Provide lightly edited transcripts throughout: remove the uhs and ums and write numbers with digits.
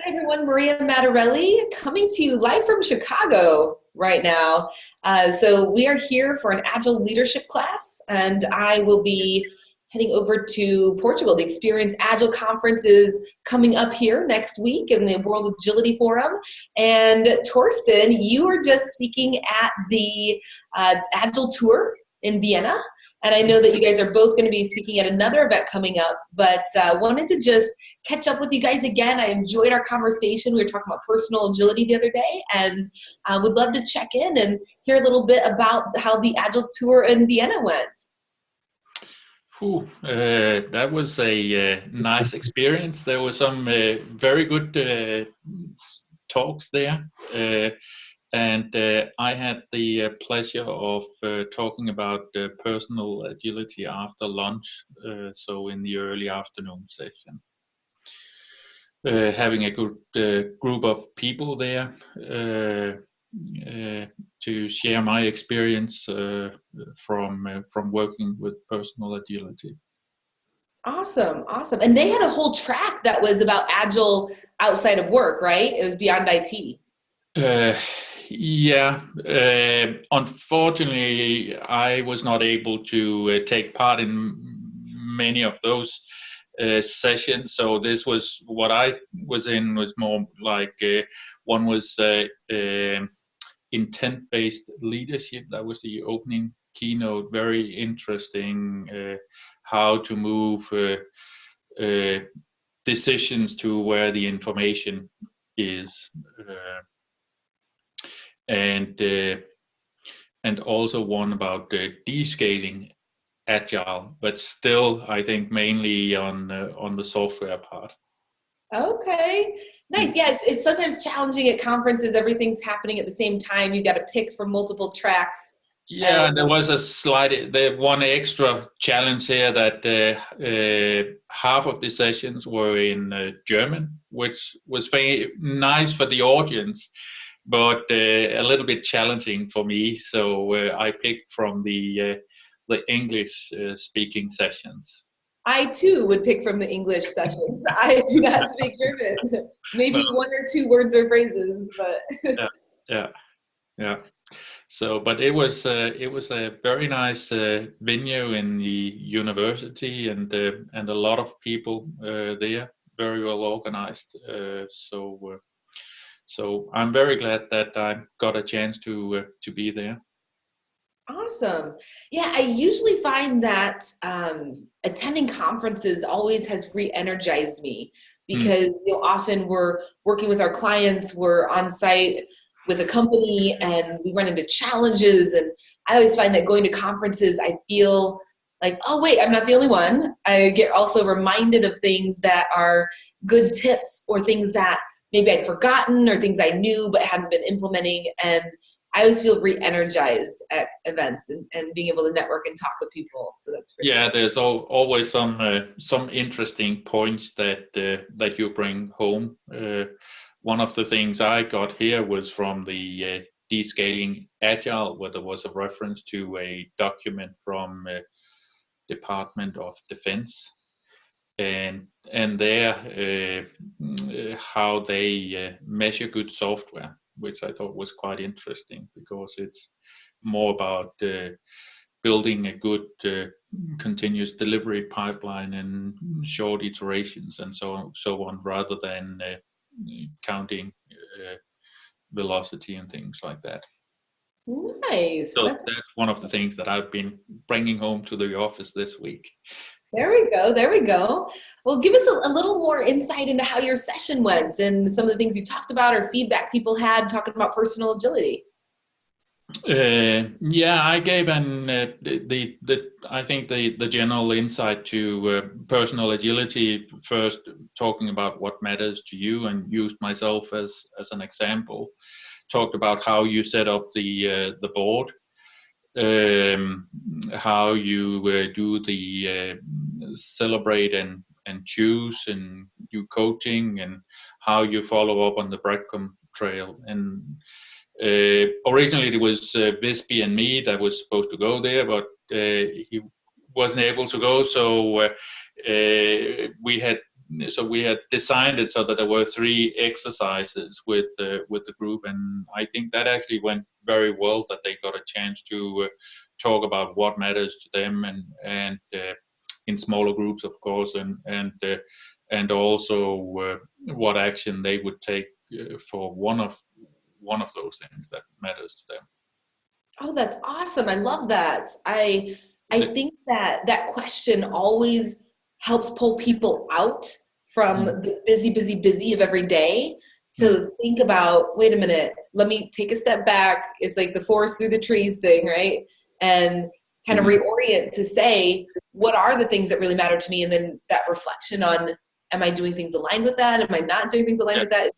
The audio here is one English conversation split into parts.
Hi everyone, Maria Matarelli coming to you live from Chicago right now. So we are here for an Agile leadership class, and I will be heading over to Portugal. The Experience Agile conference is coming up here next week in the World Agility Forum. And Torsten, you are just speaking at the Agile Tour in Vienna. And I know that you guys are both going to be speaking at another event coming up, but wanted to just catch up with you guys again. I enjoyed our conversation. We were talking about personal agility the other day, and would love to check in and hear a little bit about how the Agile Tour in Vienna went. That was a nice experience. There were some very good talks there, and I had the pleasure of talking about personal agility after lunch, so in the early afternoon session. Having a good group of people there to share my experience from working with personal agility. Awesome, awesome. And they had a whole track that was about Agile outside of work, right? It was beyond IT. Yeah, unfortunately, I was not able to take part in many of those sessions. So this was what I was in was more like one was intent-based leadership. That was the opening keynote. Very interesting how to move decisions to where the information is. And also one about descaling agile, but still I think mainly on the software part. Okay, nice. Yeah, it's sometimes challenging at conferences. Everything's happening at the same time. You got to pick from multiple tracks. Yeah, there was one extra challenge here that half of the sessions were in German, which was very nice for the audience, but a little bit challenging for me. So I picked from the English speaking sessions. I too would pick from the English sessions. I do not speak German. Maybe Well, one or two words or phrases, but yeah, yeah, yeah. So, but it was a very nice venue in the university, and a lot of people there, very well organized. So I'm very glad that I got a chance to be there. awesome. Yeah, I usually find that attending conferences always has re-energized me Mm. because often we're working with our clients, we're on site with a company, and we run into challenges. And I always find that going to conferences, I feel like, oh wait, I'm not the only one. I get also reminded of things that are good tips or things that maybe I'd forgotten or things I knew but hadn't been implementing. And I always feel re-energized at events and being able to network and talk with people. So that's pretty Yeah, cool. there's always some interesting points that you bring home. One of the things I got here was from the Descaling Agile, where there was a reference to a document from Department of Defense, and there how they measure good software, which I thought was quite interesting because it's more about building a good continuous delivery pipeline and short iterations and so on, rather than counting velocity and things like that. Nice. So That's that's one of the things that I've been bringing home to the office this week. There we go. There we go. Well, give us a little more insight into how your session went and some of the things you talked about or feedback people had talking about personal agility. Yeah, I gave an the I think the general insight to personal agility first, talking about what matters to you, and used myself as an example. Talked about how you set up the board, how you do the celebrate and choose and do coaching, and how you follow up on the breadcrumb trail. And originally it was Vispi and me that was supposed to go there, but he wasn't able to go. So we had so we had designed it so that there were 3 exercises with the group, and I think that actually went very well. That they got a chance to talk about what matters to them, and in smaller groups, of course, and also what action they would take for one of those things that matters to them. Oh, that's awesome. I love that. I think that that question always helps pull people out from the busy of every day to think about, wait a minute, let me take a step back. It's like the forest through the trees thing, right? And kind of reorient to say, what are the things that really matter to me? And then that reflection on, am I doing things aligned with that? Am I not doing things aligned with that?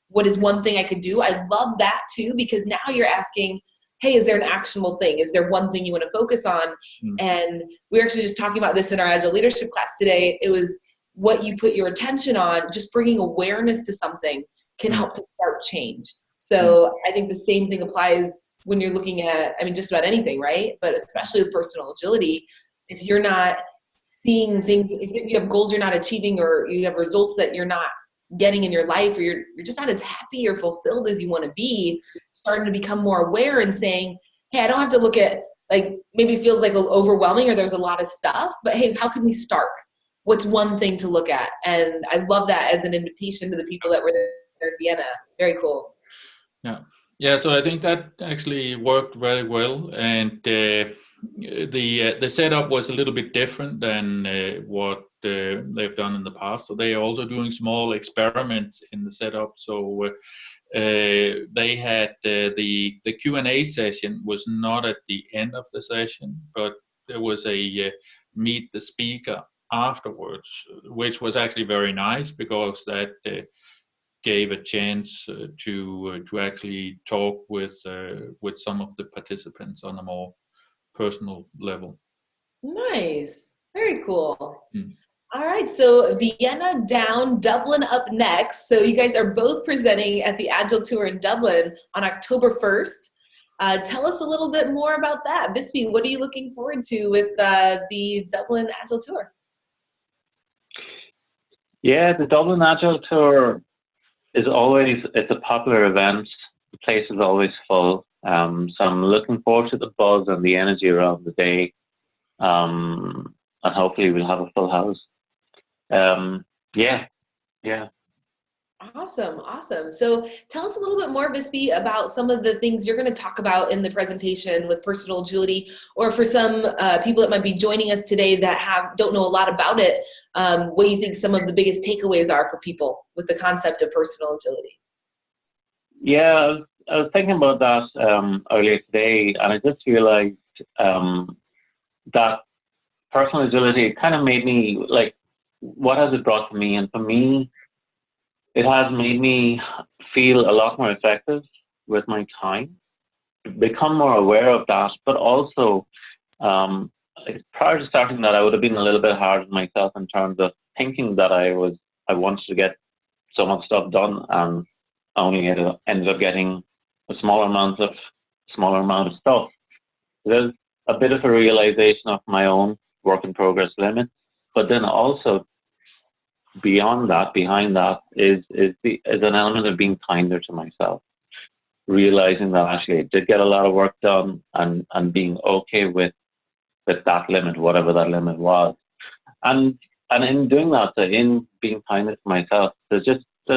What is one thing I could do? I love that too, because now you're asking, hey, is there an actionable thing? Is there one thing you want to focus on? And we were actually just talking about this in our Agile leadership class today. It was what you put your attention on, just bringing awareness to something can help to spark change. So I think the same thing applies when you're looking at, I mean, just about anything, right? But especially with personal agility, if you're not seeing things, if you have goals you're not achieving, or you have results that you're not getting in your life, or you're just not as happy or fulfilled as you want to be, starting to become more aware and saying, hey, I don't have to look at, like, maybe it feels like overwhelming or there's a lot of stuff, but hey, how can we start? What's one thing to look at? And I love that as an invitation to the people that were there in Vienna. Very cool. Yeah, so I think that actually worked very well, and the setup was a little bit different than what they've done in the past. So they are also doing small experiments in the setup. So they had the Q&A session was not at the end of the session, but there was a meet the speaker afterwards, which was actually very nice, because that gave a chance to actually talk with some of the participants on a more personal level. Nice. Very cool. All right, so Vienna down, Dublin up next. So you guys are both presenting at the Agile Tour in Dublin on October 1st. Tell us a little bit more about that. Vispi, what are you looking forward to with the Dublin Agile Tour? Yeah, the Dublin Agile Tour is it's a popular event. The place is always full. So I'm looking forward to the buzz and the energy around the day. And hopefully we'll have a full house. Yeah. Awesome. So tell us a little bit more, Vispi, about some of the things you're going to talk about in the presentation with personal agility, or for some people that might be joining us today that don't know a lot about it, what you think some of the biggest takeaways are for people with the concept of personal agility. Yeah, I was thinking about that earlier today, and I just realized that personal agility kind of made me, like, what has it brought to me? And for me, it has made me feel a lot more effective with my time, become more aware of that, but also prior to starting that, I would have been a little bit hard on myself in terms of thinking that I wanted to get so much stuff done, and only ended up getting a smaller amount of stuff. There's a bit of a realization of my own work in progress limits, but then also behind that is an element of being kinder to myself, realizing that actually I did get a lot of work done, and being okay with that limit, whatever that limit was, and in doing that, in being kinder to myself, there's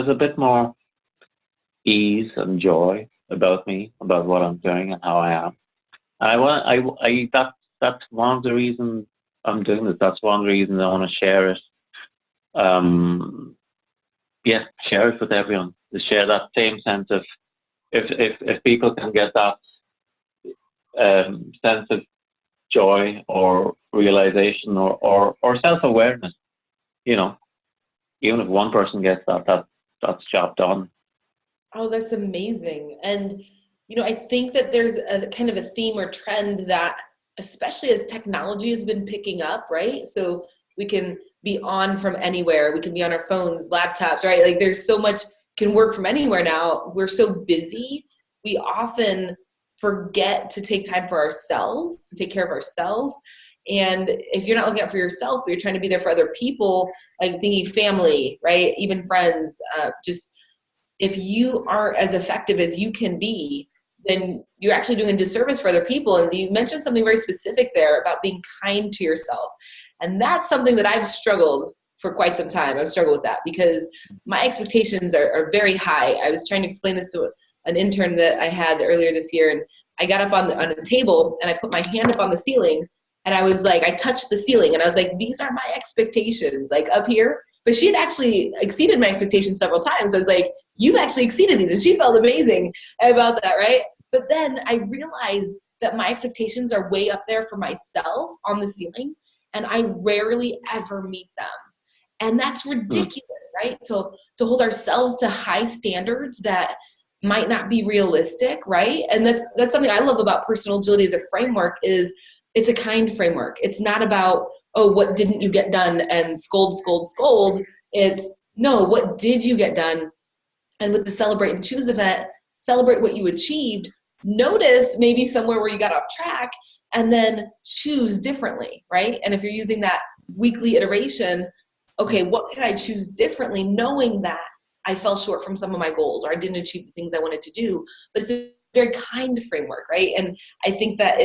a bit more ease and joy about me, about what I'm doing and how I am. And that's one of the reasons I'm doing this. That's one of the reasons I want to share it. Share it with everyone. To share that same sense of, if people can get that sense of joy or realization or self-awareness, even if one person gets that's job done. Oh, that's amazing. And I think that there's a kind of a theme or trend that, especially as technology has been picking up, right? So we can be on from anywhere. We can be on our phones, laptops, right? Like, there's so much can work from anywhere now. We're so busy. We often forget to take time for ourselves, to take care of ourselves. And if you're not looking out for yourself, but you're trying to be there for other people, like thinking family, right? Even friends, just if you aren't as effective as you can be, then you're actually doing a disservice for other people. And you mentioned something very specific there about being kind to yourself. And that's something that I've struggled for quite some time. I've struggled with that because my expectations are very high. I was trying to explain this to an intern that I had earlier this year, and I got up on a table and I put my hand up on the ceiling, and I was like, I touched the ceiling and I was like, these are my expectations, like up here. But she had actually exceeded my expectations several times. I was like, you've actually exceeded these. And she felt amazing about that, right? But then I realized that my expectations are way up there for myself on the ceiling, and I rarely ever meet them. And that's ridiculous, right? To hold ourselves to high standards that might not be realistic, right? And that's something I love about personal agility as a framework is it's a kind framework. It's not about, oh, what didn't you get done and scold, scold, scold. It's, no, what did you get done? And with the Celebrate and Choose event, celebrate what you achieved, notice maybe somewhere where you got off track, and then choose differently, right? And if you're using that weekly iteration, okay, what can I choose differently, knowing that I fell short from some of my goals or I didn't achieve the things I wanted to do. But it's a very kind framework, right? And I think that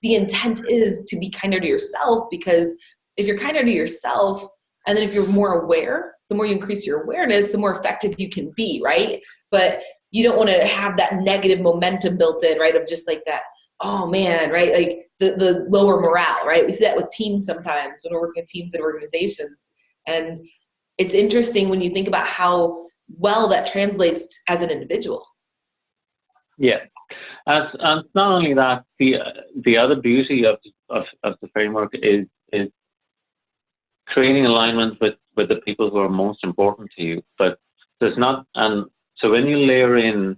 the intent is to be kinder to yourself, because if you're kinder to yourself, and then if you're more aware, the more you increase your awareness, the more effective you can be, right? But you don't want to have that negative momentum built in, right? Of just like that, oh man, right? Like the lower morale, right? We see that with teams sometimes when we're working with teams and organizations. And it's interesting when you think about how well that translates as an individual. Yeah. And not only that, the other beauty of the framework is creating alignment with the people who are most important to you. But there's not, and so when you layer in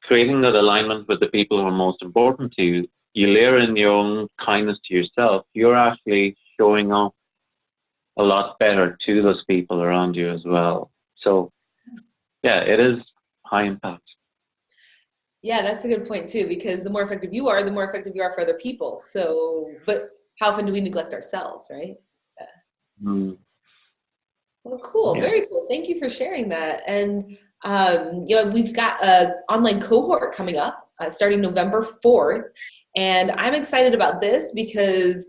creating that alignment with the people who are most important to you, you layer in your own kindness to yourself, you're actually showing up a lot better to those people around you as well. So yeah, it is high impact. Yeah, that's a good point too, because the more effective you are, the more effective you are for other people. So, but how often do we neglect ourselves, right? Yeah. Mm. Well, cool. Yeah. Very cool. Thank you for sharing that. And, we've got an online cohort coming up starting November 4th. And I'm excited about this because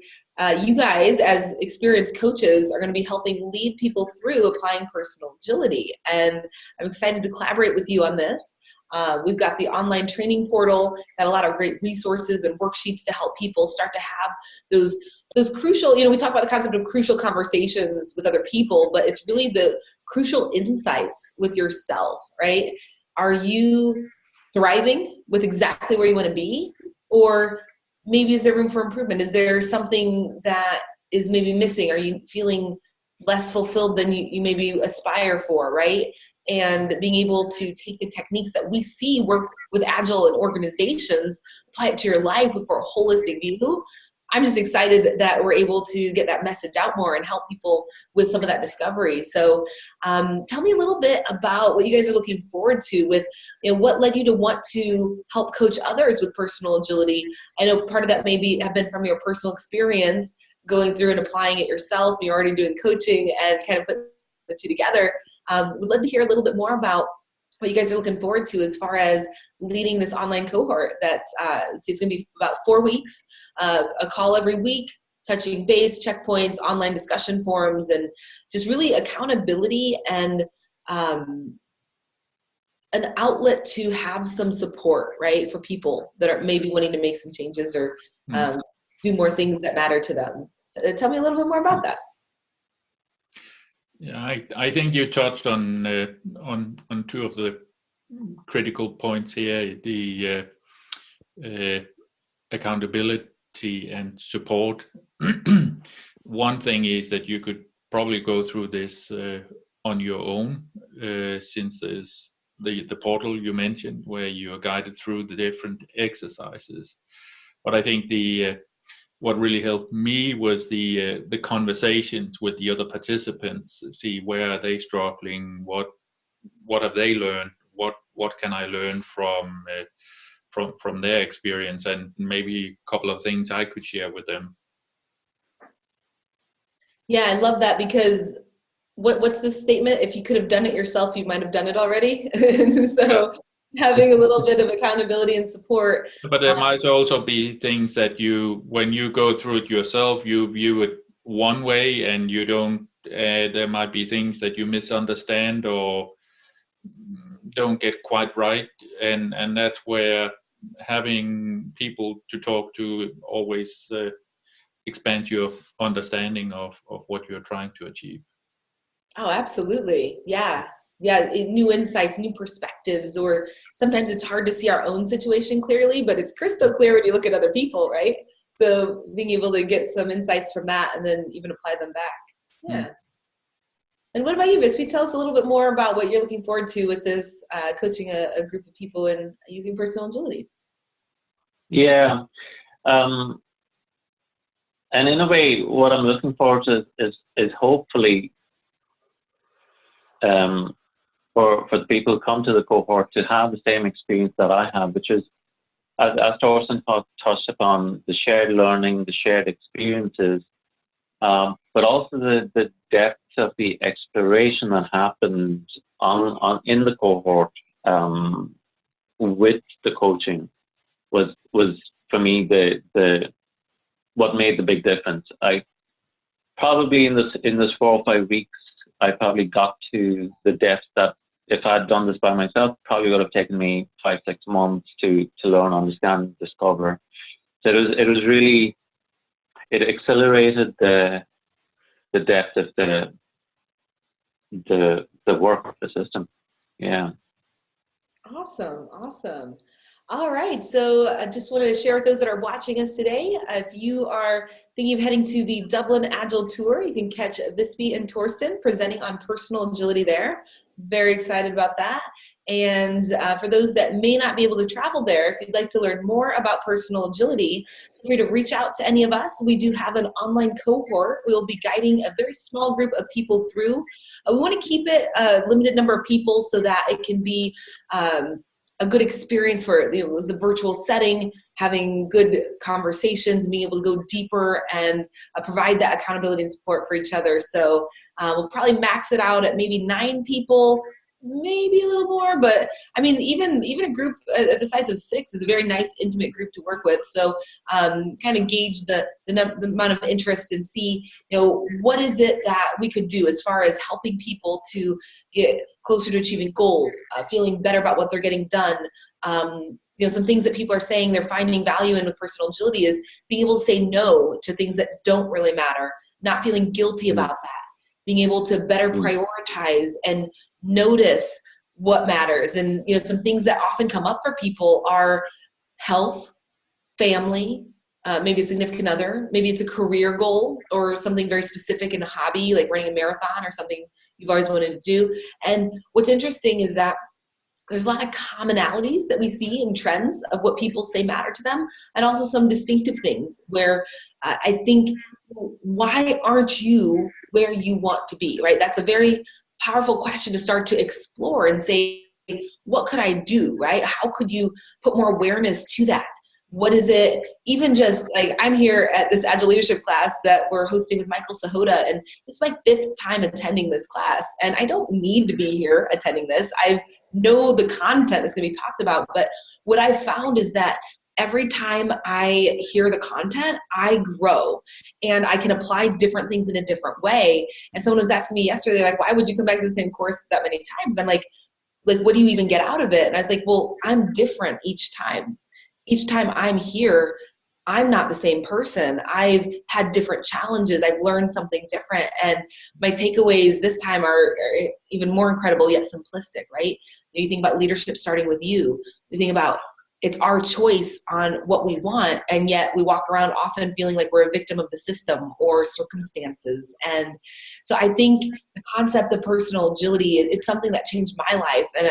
you guys, as experienced coaches, are going to be helping lead people through applying personal agility. And I'm excited to collaborate with you on this. We've got the online training portal, got a lot of great resources and worksheets to help people start to have those crucial, we talk about the concept of crucial conversations with other people, but it's really the crucial insights with yourself, right? Are you thriving with exactly where you want to be? Or maybe is there room for improvement? Is there something that is maybe missing? Are you feeling less fulfilled than you maybe aspire for, right? And being able to take the techniques that we see work with Agile and organizations, apply it to your life for a holistic view. I'm just excited that we're able to get that message out more and help people with some of that discovery. So tell me a little bit about what you guys are looking forward to with, what led you to want to help coach others with personal agility. I know part of that maybe have been from your personal experience going through and applying it yourself. You're already doing coaching and kind of putting the two together. We'd love to hear a little bit more about what you guys are looking forward to as far as leading this online cohort that's it's going to be about 4 weeks, a call every week, touching base, checkpoints, online discussion forums, and just really accountability and an outlet to have some support, right, for people that are maybe wanting to make some changes or do more things that matter to them. Tell me a little bit more about that. Yeah, I think you touched on two of the critical points here: the accountability and support. One thing is that you could probably go through this on your own, since there's the portal you mentioned where you are guided through the different exercises. But I think what really helped me was the conversations with the other participants. See, where are they struggling? What have they learned? What can I learn from their experience? And maybe a couple of things I could share with them. Yeah, I love that because what's the statement? If you could have done it yourself, you might have done it already. And Yeah. so having a little bit of accountability and support. But there might also be things that when you go through it yourself, you view it one way, and you don't. There might be things that you misunderstand or don't get quite right, and that's where having people to talk to always expands your understanding of what you're trying to achieve. Oh, absolutely. Yeah. Yeah. New insights, new perspectives, or sometimes it's hard to see our own situation clearly, but it's crystal clear when you look at other people, right? So being able to get some insights from that and then even apply them back. Mm. Yeah. And what about you, Vispi? Tell us a little bit more about what you're looking forward to with this coaching a group of people and using personal agility. Yeah. And in a way, what I'm looking forward to is hopefully for the people who come to the cohort to have the same experience that I have, which is, as Torsten touched upon, the shared learning, the shared experiences, but also the depth of the exploration that happened in the cohort with the coaching was for me the what made the big difference. I probably in this 4 or 5 weeks, I probably got to the depth that if I had done this by myself, probably would have taken me 5-6 months to learn, understand, discover. So it was really, it accelerated the depth of the work of the system. Yeah. Awesome, awesome. All right, so I just want to share with those that are watching us today, if you are thinking of heading to the Dublin Agile Tour, you can catch Vispi and Torsten presenting on personal agility there. Very excited about that. And for those that may not be able to travel there, if you'd like to learn more about personal agility, feel free to reach out to any of us. We do have an online cohort. We'll be guiding a very small group of people through. We want to keep it a limited number of people so that it can be a good experience for the virtual setting, having good conversations, being able to go deeper and provide that accountability and support for each other. So we'll probably max it out at maybe 9 people, maybe a little more, but I mean, even a group at the size of 6 is a very nice, intimate group to work with. So kind of gauge the amount of interest and see, what is it that we could do as far as helping people to get closer to achieving goals, feeling better about what they're getting done. Some things that people are saying they're finding value in with personal agility is being able to say no to things that don't really matter, not feeling guilty about that, being able to better prioritize and notice what matters. And some things that often come up for people are health, family, maybe a significant other, maybe it's a career goal or something very specific in a hobby, like running a marathon or something you've always wanted to do. And what's interesting is that there's a lot of commonalities that we see in trends of what people say matter to them, and also some distinctive things where I think, why aren't you where you want to be, right? That's a very powerful question to start to explore and say, what could I do, right? How could you put more awareness to that? What is it, even just like I'm here at this Agile Leadership class that we're hosting with Michael Sahota, and it's my 5th time attending this class, and I don't need to be here attending this. I know the content that's going to be talked about, but what I found is that every time I hear the content, I grow and I can apply different things in a different way. And someone was asking me yesterday, like, why would you come back to the same course that many times? I'm like, what do you even get out of it? And I was like, well, I'm different each time. Each time I'm here, I'm not the same person. I've had different challenges. I've learned something different. And my takeaways this time are even more incredible, yet simplistic, right? You think about leadership starting with you. You think about it's our choice on what we want, and yet we walk around often feeling like we're a victim of the system or circumstances. And so I think the concept of personal agility, it's something that changed my life. And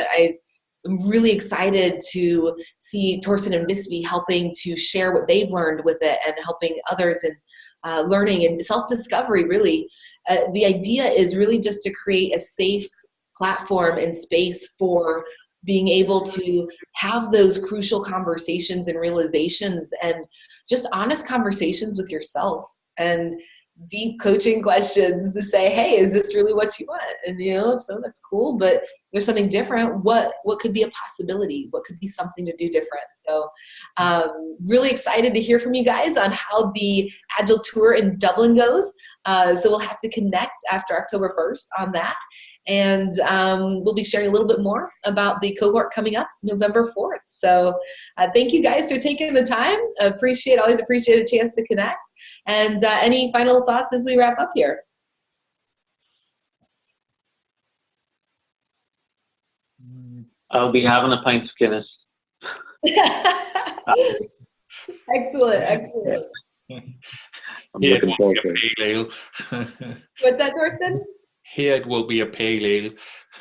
I'm really excited to see Torsten and Vispi helping to share what they've learned with it and helping others in learning and self-discovery, really. The idea is really just to create a safe platform and space for being able to have those crucial conversations and realizations and just honest conversations with yourself. And deep coaching questions to say, hey, is this really what you want? And, if so, that's cool, but there's something different. What could be a possibility? What could be something to do different? So really excited to hear from you guys on how the Agile Tour in Dublin goes. So we'll have to connect after October 1st on that. And we'll be sharing a little bit more about the cohort coming up November 4th. So thank you guys for taking the time. Always appreciate a chance to connect. And any final thoughts as we wrap up here? I'll be having a pint of Guinness. Excellent. I'm looking forward to it. Pale ale. What's that, Torsten? Here it will be a pale ale.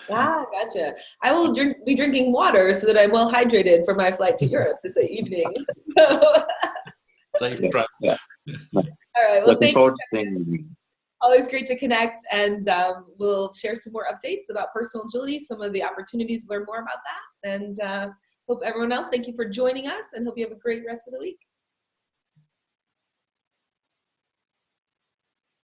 Gotcha. I will be drinking water so that I'm well hydrated for my flight to Europe this evening. Safe drive. Yeah. All right. Well, Looking forward to seeing you. Always great to connect, and we'll share some more updates about personal agility, some of the opportunities to learn more about that. And hope everyone else, thank you for joining us, and hope you have a great rest of the week.